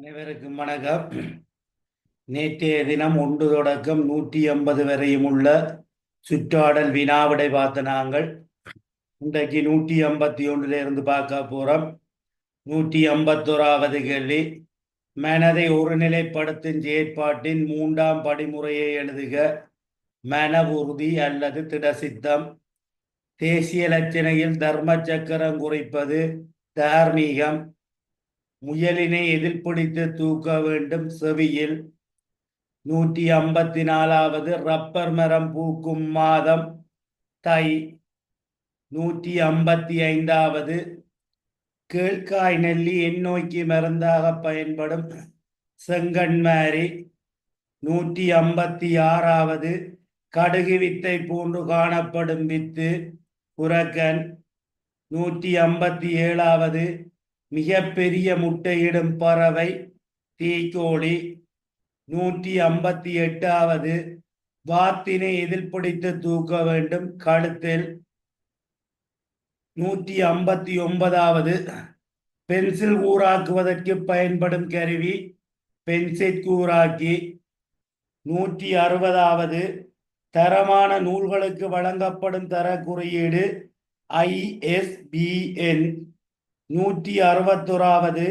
அனைவருக்கும் வணக்கம். நேற்றைய தினம் 1 தொடக்கம் 180 வரையும் உள்ள சுற்றாடல் வினாவிடை பார்த்த நாங்கள் இன்றைக்கு 151 இருந்து பார்க்க போறோம். 151வது கேள்வி. மனதை ஒருநிலைப்படுத்தும் செயற்பாட்டின் 3ஆம் படிமுறையை எழுதுக. மன உறுதி அல்லது திடசித்தம். தேசிய இலச்சினையில் தர்ம சக்கரம் குறிப்பது தார்மீகம். முயலினை எதிர்பிடித்து தூக்க வேண்டும் செவியில். 154வது ரப்பர் மரம் பூக்கும் மாதம் தை. 155வது கேழ்காய் நெல்லி எந்நோய்க்கு மருந்தாக பயன்படும் செங்கண்மாரி. 156வது கடுகு வித்தை போன்று காணப்படும் வித்து புறக்கன். 157வது மிகப்பெரிய முட்டையிடும் பறவை தீக்கோழி. 158வது வாத்தினை எதிர்பிடித்து தூக்க வேண்டும் கழுத்தில். 159வது பென்சில் கூறாக்குவதற்கு பயன்படும் கருவி பென்சில் கூறாக்கி. 160வது தரமான நூல்களுக்கு வழங்கப்படும் தர குறியீடு ISBN. 161வது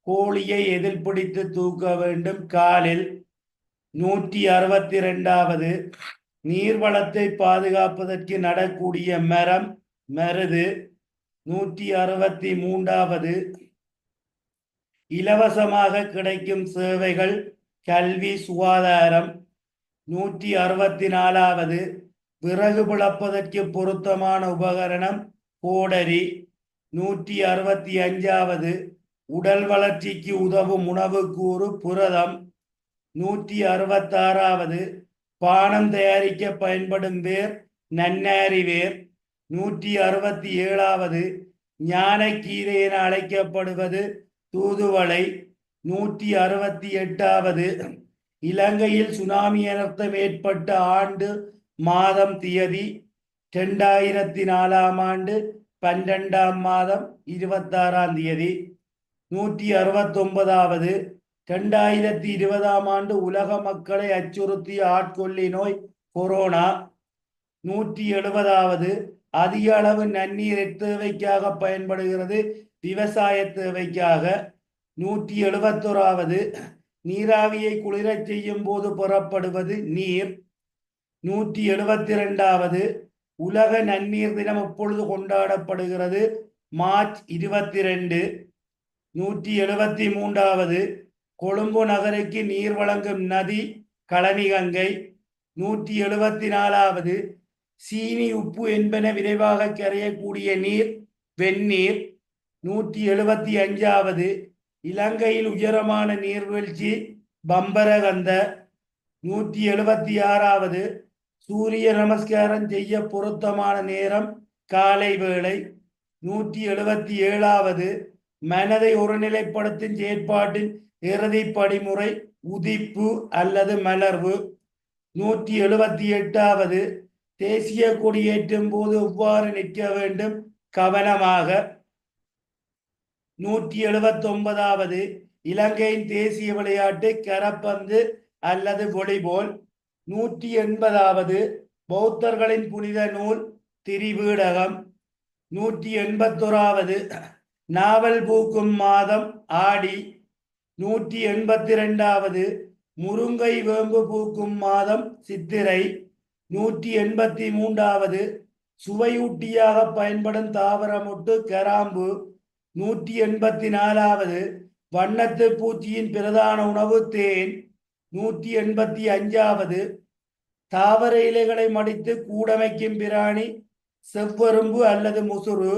கோழியை எதிர்பிடித்து தூக்க வேண்டும் காலில். 162வது நீர்வளத்தை பாதுகாப்பதற்கு நடக்கூடிய மரம் மருது. 163வது இலவசமாக கிடைக்கும் சேவைகள் கல்வி சுகாதாரம். 164வது விறகு பிளப்பதற்கு பொருத்தமான உபகரணம் கோடரி. 165வது உடல் வளர்ச்சிக்கு உதவும் உணவு கூறு புரதம். 166வது பானம் தயாரிக்க பயன்படும் வேர் நன்னாரி வேர். 167வது ஞானக்கீரை என அழைக்கப்படுவது தூதுவளை. 168வது இலங்கையில் சுனாமி அனர்த்தம் ஏற்பட்ட ஆண்டு மாதம் தியதி 2004ஆம் ஆண்டு 12ஆம் மாதம் 26ஆம் தேதி. 169வது 2020ஆம் ஆண்டு உலக மக்களை அச்சுறுத்திய ஆட்கொல்லி நோய் கொரோனா. 170வது அதிக அளவு நன்னீர் தேவைக்காக பயன்படுகிறது விவசாய தேவைக்காக. 171வது நீராவியை குளிரச் செய்யும் போது புறப்படுவது நீர். 172வது உலக நன்னீர் தினம் எப்பொழுது கொண்டாடப்படுகிறது மார்ச் 22. 173வது கொழும்பு நகருக்கு நீர் வழங்கும் நதி களனிகங்கை. 174வது சீனி உப்பு என்பன விரைவாக கரையக்கூடிய நீர் வெந்நீர். 175வது இலங்கையில் உயரமான நீர்வீழ்ச்சி பம்பரகந்த. 176வது சூரிய நமஸ்காரம் செய்ய பொருத்தமான நேரம் காலை வேளை. 177வது மனதை ஒருநிலைப்படுத்தும் செயற்பாட்டின் இறுதி படிமுறை உதிப்பு அல்லது மலர்வு. 178வது தேசிய கொடியேற்றும் போது எவ்வாறு நிற்க வேண்டும் கவனமாக. 179வது இலங்கையின் தேசிய விளையாட்டு கரப்பந்து அல்லது வாலிபால். 180வது பௌத்தர்களின் புனித நூல் திரிபீடகம். 181வது நாவல் பூக்கும் மாதம் ஆடி. 182வது முருங்கை வேம்பு பூக்கும் மாதம் சித்திரை. 183வது சுவையூட்டியாக பயன்படும் தாவரமொட்டு கராம்பு. 184வது வண்ணத்து பூச்சியின் பிரதான உணவு தேன். 185வது தாவர இலைகளை மடித்து கூடமைக்கும் பிராணி செவ்வரும்பு அல்லது முசுறு.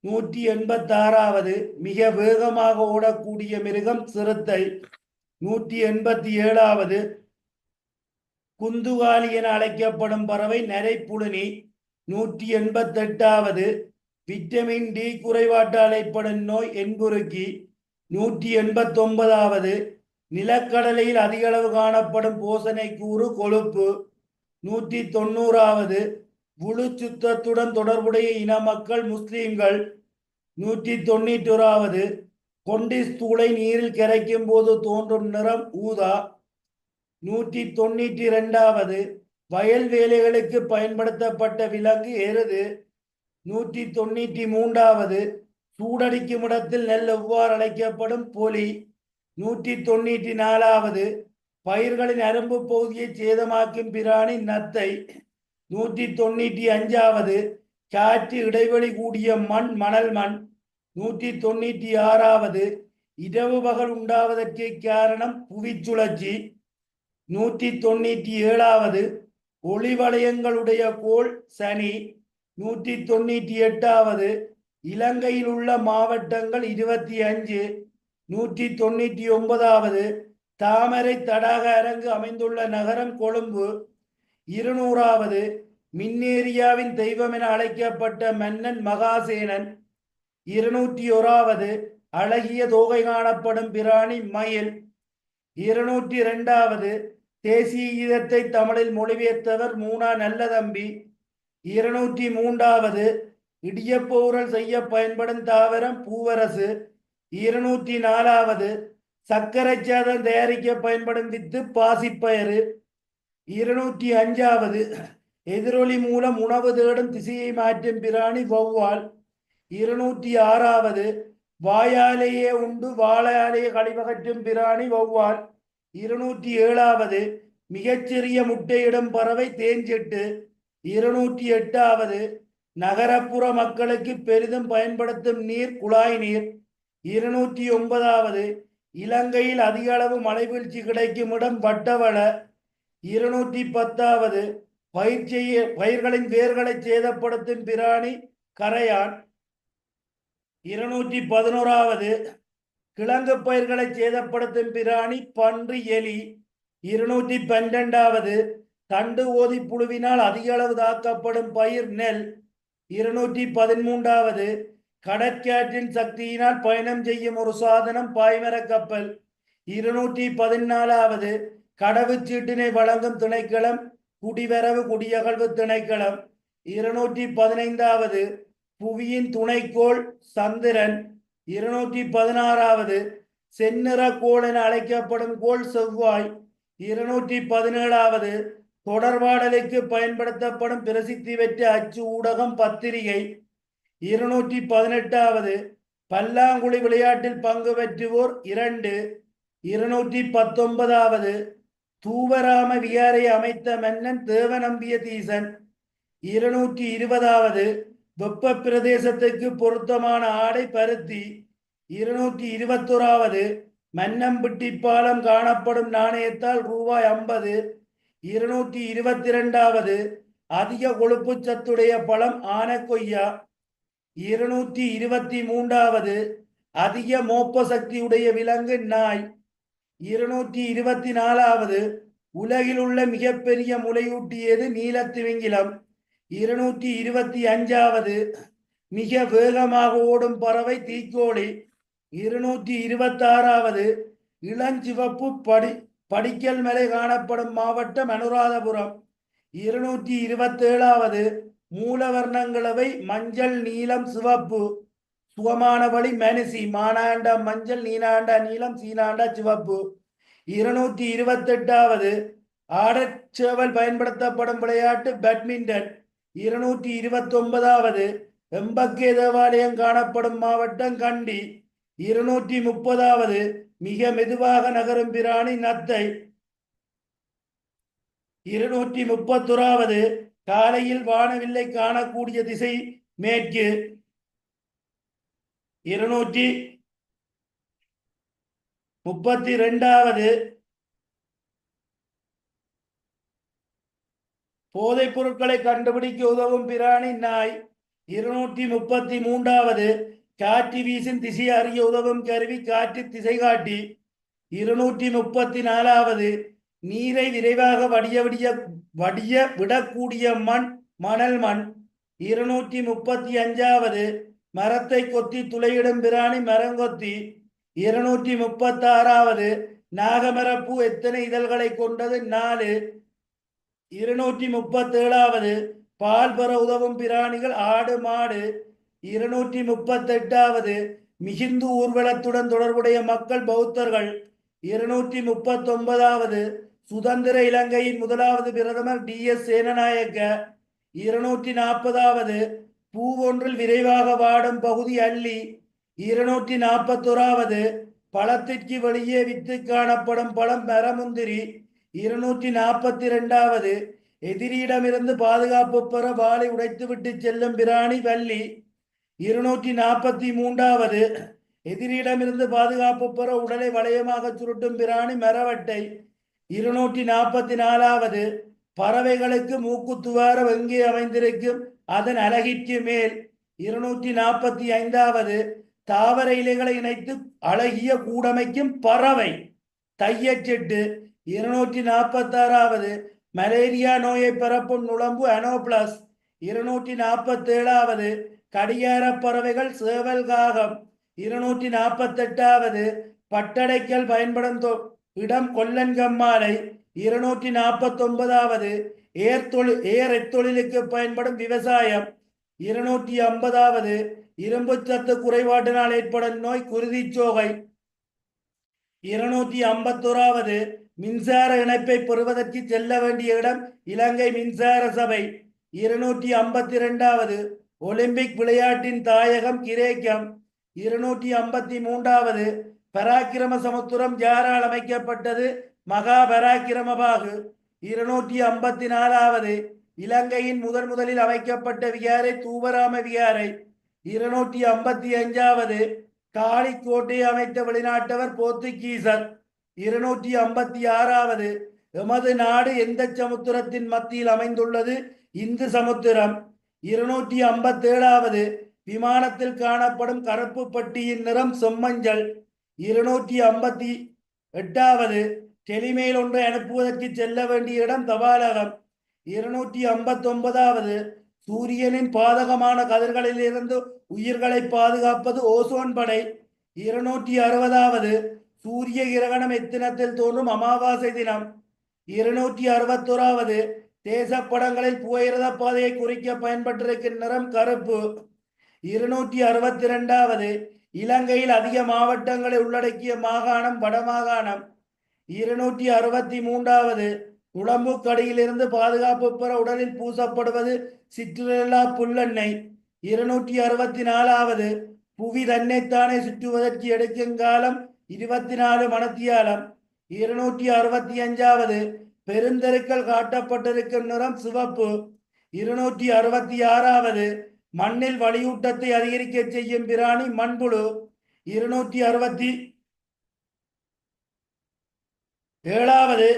186வது மிக வேகமாக ஓடக்கூடிய மிருகம் சிறுத்தை. 187வது குந்துகாலி என அழைக்கப்படும் பறவை நரைப்புழுனி. 188வது விட்டமின் டி குறைபாட்டால் ஏற்படும் நோய் என்புருக்கி. 189வது நிலக்கடலையில் அதிக அளவு காணப்படும் போசனை கூறு கொழுப்பு. 190வது முழு சுத்தத்துடன் தொடர்புடைய இன மக்கள் முஸ்லிம்கள். 191வது கொண்டிஸ் தூளை நீரில் கரைக்கும் போது தோன்றும் நிறம் ஊதா. 192வது வயல் வேலைகளுக்கு பயன்படுத்தப்பட்ட விலங்கு எருது. 193வது சூடடிக்கும் இடத்தில் நெல் எவ்வாறு அழைக்கப்படும்? பொலி. 194வது பயிர்களின் அரும்பு பகுதியை சேதமாக்கும் பிராணி நத்தை. 195வது காற்று இடைவெளி கூடிய மண் மணல் மண். 196வது இரவு பகல் உண்டாவதற்கு காரணம் புவிச்சுழற்சி. 197வது ஒளிவளையங்களுடைய கோள் சனி. 198வது இலங்கையில் உள்ள மாவட்டங்கள் 25. 199வது தாமரை தடாக அரங்கு அமைந்துள்ள நகரம் கொழும்பு. 200வது மின்னேரியாவின் தெய்வம் என அழைக்கப்பட்ட மன்னன் மகாசேனன். 201வது அழகிய தோகை காணப்படும் பிராணி மயில். 202வது தேசிய கீதத்தை தமிழில் மொழிபெயர்த்தவர் மூனா நல்லதம்பி. 203வது இடியப்பூரல் செய்ய பயன்படும் தாவரம் பூவரசு. 204வது சர்க்கரை சாதம் தயாரிக்க பயன்படும் வித்து பாசிப்பயறு. 205வது எதிரொலி மூலம் உணவு தேடும் திசையை மாற்றும் பிராணி வௌவால். 206வது வாயாலேயே உண்டு வாழையாலேயே கழிவகற்றும் பிராணி வௌவால். 207வது மிகச்சிறிய முட்டையிடும் பறவை தேன்சிட்டு. 208வது நகரப்புற மக்களுக்கு பெரிதும் பயன்படுத்தும் நீர் குழாய் நீர். 209வது இலங்கையில் அதிக அளவு மழை வீழ்ச்சி கிடைக்கும் இடம் வட்டவள. 210வது பயிர்களின் வேர்களை சேதப்படுத்தும் பிராணி கரையான். 211வது கிழங்கு பயிர்களை சேதப்படுத்தும் பிராணி பன்றி எலி. 212வது தண்டு ஓதி புழுவினால் அதிக அளவு தாக்கப்படும் பயிர் நெல். 213வது கடற்காற்றின் சக்தியினால் பயணம் செய்யும் ஒரு சாதனம் பாய்மர கப்பல். 214வது கடவுச்சீட்டினை வழங்கும் திணைக்களம் குடிவரவு குடியகழ்வு திணைக்களம். 215வது புவியின் துணைக்கோள் சந்திரன். 216வது செந்நிற கோள் என அழைக்கப்படும் கோள் செவ்வாய். 217வது தொடர்பாடலுக்கு பயன்படுத்தப்படும் பிரசித்தி பெற்ற அச்சு ஊடகம் பத்திரிகை. 218வது பல்லாங்குழி விளையாட்டில் பங்கு பெற்றுவோர் 2. 219வது தூவராம விகாரை அமைத்த மன்னன் தேவநம்பிய தீசன். 220வது வெப்ப பிரதேசத்துக்கு பொருத்தமான ஆடை பருத்தி. 221வது மன்னம்பிட்டி பாலம் காணப்படும் நாணயத்தால் ரூபாய் 50. 222வது அதிக கொழுப்பு சத்துடைய பழம் ஆனக்கொய்யா. 223வது அதிக மோப்ப சக்தியுடைய விலங்கு நாய். 224வது உலகில் உள்ள மிகப்பெரிய முலையூட்டியது நீலத்திமிங்கிலம். 225வது மிக வேகமாக ஓடும் பறவை தீக்கோழி. 226வது இளஞ்சிவப்பு படிக்கல் மலை காணப்படும் மாவட்டம் அனுராதபுரம். 227வது மூலவர்ணங்களவை மஞ்சள் நீலம் சிவப்பு. சுகமான வழி மனுசி மானாண்ட மஞ்சள் நீனாண்ட நீலம் சீனாண்ட சிவப்பு. 228வது ஆடச்சேவல் பயன்படுத்தப்படும் விளையாட்டு பேட்மிண்டன். 229வது எம்பக்கே தேவாலயம் காணப்படும் மாவட்டம் கண்டி. 230வது மிக மெதுவாக நகரும் பிராணி நத்தை. 231வது காலையில் வானவில்லை காணக்கூடிய திசை மேற்கு. 232வது போதைப் பொருட்களை கண்டுபிடிக்க உதவும் பிராணி நாய். 233வது காற்று வீசின் திசை அறிய உதவும் கருவி காற்று திசை காட்டி. 234வது நீரை விரைவாக வடிய விடக்கூடிய மண் மணல் மண். 235வது மரத்தை கொத்தி துளையிடும் பிராணி மரங்கொத்தி. 236வது நாகமரப்பூ எத்தனை இதழ்களை கொண்டது? 4. 237வது பால் பெற உதவும் பிராணிகள் ஆடு மாடு. 238வது மிகுந்து ஊர்வலத்துடன் தொடர்புடைய மக்கள் பௌத்தர்கள். 239வது சுதந்திர இலங்கையின் முதலாவது பிரதமர் DS சேனநாயக்க. 240வது பூவொன்றில் விரைவாக வாடும் பகுதி அல்லி. 241வது பழத்திற்கு வெளியே வித்து காணப்படும் பழம் மரமுந்திரி. 242வது எதிரியிடமிருந்து பாதுகாப்பு பெற வாளை உடைத்துவிட்டு செல்லும் பிராணி வள்ளி. 243வது எதிரியிடமிருந்து பாதுகாப்பு பெற உடலை வளையமாக சுருட்டும் பிராணி மரவட்டை. 244வது பறவைகளுக்கு மூக்குத்துவாரம் எங்கே அமைந்திருக்கும், அதன் அழகிற்கு மேல். 245வது தாவர இலைகளை இணைத்து அழகிய கூடமைக்கும் பறவை தையச்செட்டு. 246வது மலேரியா நோயை பரப்பும் நுளம்பு அனோபிளஸ். 247வது கடிகார பறவைகள் சேவல் காகம். 248வது பட்டடைக்கல் பயன்படும் இடம் கொல்லன்கம்மாலை. 249வது ஏர் தொழிலுக்கு பயன்படும் விவசாயம். 250வது இரும்பு சத்து குறைபாட்டினால் ஏற்படும் நோய் குருதிச்சோகை. 251வது மின்சார இணைப்பை பெறுவதற்கு செல்ல வேண்டிய இடம் இலங்கை மின்சார சபை. 252வது ஒலிம்பிக் விளையாட்டின் தாயகம் கிரேக்கம். 253வது பராக்கிரம சமுத்திரம் யாரால் அமைக்கப்பட்டது, மகா பராக்கிரமபாகு. 254வது இலங்கையின் முதலில் அமைக்கப்பட்ட விகாரை தூவராம விகாரை. 255வது காளிக்கோட்டையை அமைத்த வெளிநாட்டவர் போர்த்துகீசர். 256வது எமது நாடு எந்த சமுத்திரத்தின் மத்தியில் அமைந்துள்ளது, இந்து சமுத்திரம். 257வது விமானத்தில் காணப்படும் கருப்பு பட்டியின் நிறம் செம்மஞ்சள். 258வது டெலிமெயில் ஒன்றை அனுப்புவதற்கு செல்ல வேண்டிய இடம் தபாலகம். 259வது சூரியனின் பாதகமான கதிர்களில் இருந்து உயிர்களை பாதுகாப்பது ஓசோன் படை. 260வது சூரிய கிரகணம் எத்தினத்தில் தோன்றும் அமாவாசை தினம். 261வது தேசப்படங்களில் புகையிரத பாதையை குறிக்க பயன்பட்டிருக்கும் நிறம் கருப்பு. 262வது இலங்கையில் அதிக மாவட்டங்களை உள்ளடக்கிய மாகாணம் வடமாகாணம். 263வது உடம்புக்கடியிலிருந்து பாதுகாப்பு பெற உடலில் பூசப்படுவது சிட்ரல்லா புல்லெண்ணெய். 264வது புவி தன்னைத்தானே சுற்றுவதற்கு எடுக்கும் காலம் 24 மணத்தியாலம். 265வது பெருந்தெருக்கள் காட்டப்பட்டிருக்கும் நிறம் சிவப்பு. 266வது மண்ணில் வலியூட்டத்தை அதிகரிக்க செய்யும் பிராணி மண்புழு. 267வது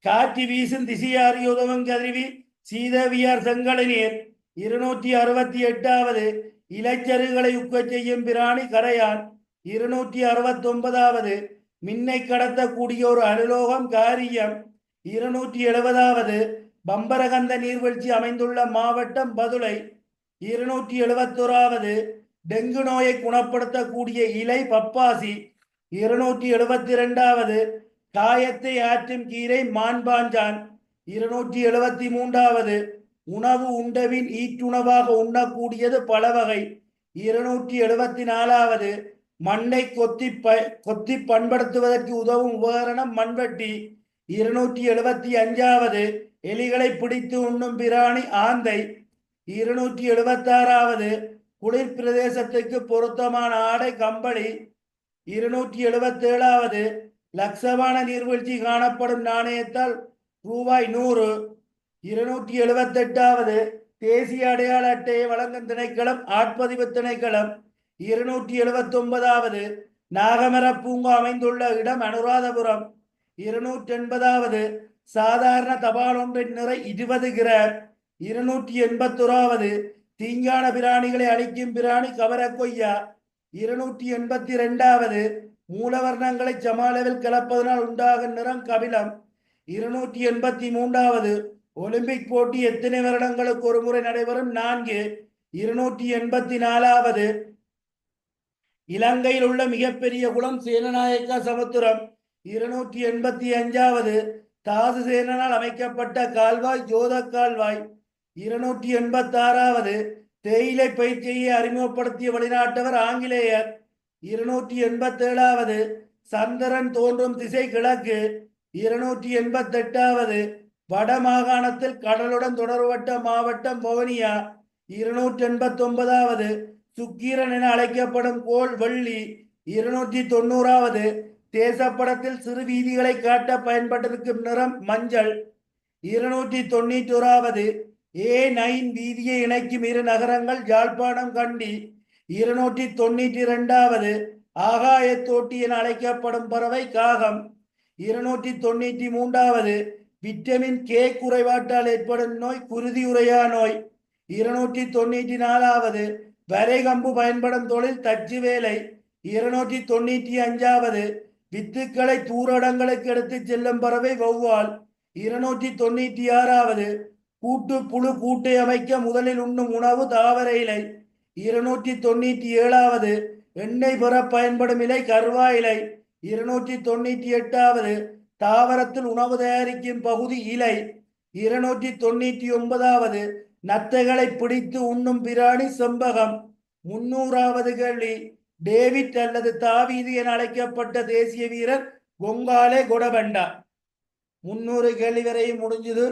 காற்று வீசும் திசையாரி உதவும் கதிர்வி சீதவியார் செங்கலை நீர். 268வது இலைச்சருகளை உக்க செய்யும் பிராணி கரையான். 269வது மின்னை கடத்தக்கூடிய ஒரு அனுலோகம் காரியம். 270வது பம்பரகந்த நீர்வீழ்ச்சி அமைந்துள்ள மாவட்டம் பதுளை. 271வது டெங்கு நோயை குணப்படுத்தக்கூடிய இலை பப்பாசி. 272வது காயத்தை ஆற்றும் கீரை மான்பாஞ்சான். 273வது உணவு உண்டவின் ஈட்டுணவாக உண்ணக்கூடியது பலவகை. 274வது மண்ணை கொத்தி பண்படுத்துவதற்கு உதவும் உபகரணம் மண்வெட்டி. 275வது எலிகளை பிடித்து உண்ணும் பிராணி ஆந்தை. 276வது குளிர் பிரதேசத்துக்கு பொருத்தமான ஆடை கம்பளி. 277வது லட்சவான நீர்வீழ்ச்சி காணப்படும் நாணயத்தால் ரூபாய் 100. 278வது தேசிய அடையாள அட்டையை வழங்கும் திணைக்களம் ஆட்பதிவு திணைக்களம். 279வது நாகமர பூங்கா அமைந்துள்ள இடம் அனுராதபுரம். 280வது சாதாரண தபால் ஒன்றின் நிறை 20 கிராம். 281வது தீங்கான பிராணிகளை அழிக்கும் பிராணி கவரக்கொய்யா. 282வது மூலவர்ணங்களை சமாளவில் கலப்பதனால் உண்டாகும் நிறம் கபிலம். 283வது ஒலிம்பிக் போட்டி எத்தனை வருடங்களுக்கு ஒரு முறை நடைபெறும் 4. 284வது இலங்கையில் உள்ள மிகப்பெரிய குளம் சேனநாயக்க சமுத்திரம். 285வது தாது சேனனால் அமைக்கப்பட்ட கால்வாய் ஜோத கால்வாய். 286வது தேயிலை பயிற்சியை அறிமுகப்படுத்திய வெளிநாட்டவர் ஆங்கிலேயர். 287வது சந்திரன் தோன்றும் திசை கிழக்கு. 288வது வடமாகாணத்தில் கடலுடன் தொடர்பட்ட மாவட்டம் வவுனியா. 289வது சுக்கிரன் என அழைக்கப்படும் கோள் வெள்ளி. 290வது தேசப்படத்தில் சிறு வீதிகளை காட்ட பயன்பட்டிருக்கும் நிறம் மஞ்சள். 291வது A9 வீதியை இணைக்கும் இரு நகரங்கள் யாழ்ப்பாணம் கண்டி. 292வது ஆகாயத்தோட்டி என அழைக்கப்படும் பறவை காகம். 293வது விட்டமின் கே குறைபாட்டால் ஏற்படும் நோய் குருதியுறையா நோய். 294வது வரைகம்பு பயன்படும் தொழில் தச்சு வேலை. 295வது வித்துக்களை தூரடங்களுக்கு எடுத்து செல்லும் பறவை வௌவால். 296வது கூட்டு புழு கூட்டை அமைக்க முதலில் உண்ணும் உணவு தாவர இலை. 297வது எண்ணெய் பெற பயன்படும் இலை கருவா இலை. 298வது தாவரத்தில் உணவு தயாரிக்கும் பகுதி இலை. 299வது நத்தைகளை பிடித்து உண்ணும் பிராணி செம்பகம். 300வது கேள்வி டேவிட் அல்லது தாவீது என அழைக்கப்பட்ட தேசிய வீரர் கொங்காலே கொடபண்டா. 300 கேள்வி வரையும் முடிஞ்சது.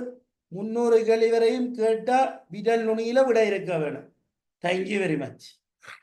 300 கேள்வி வரையும் கேட்டா விரல் நுனியில விட இருக்க வேணும். Thank you very much.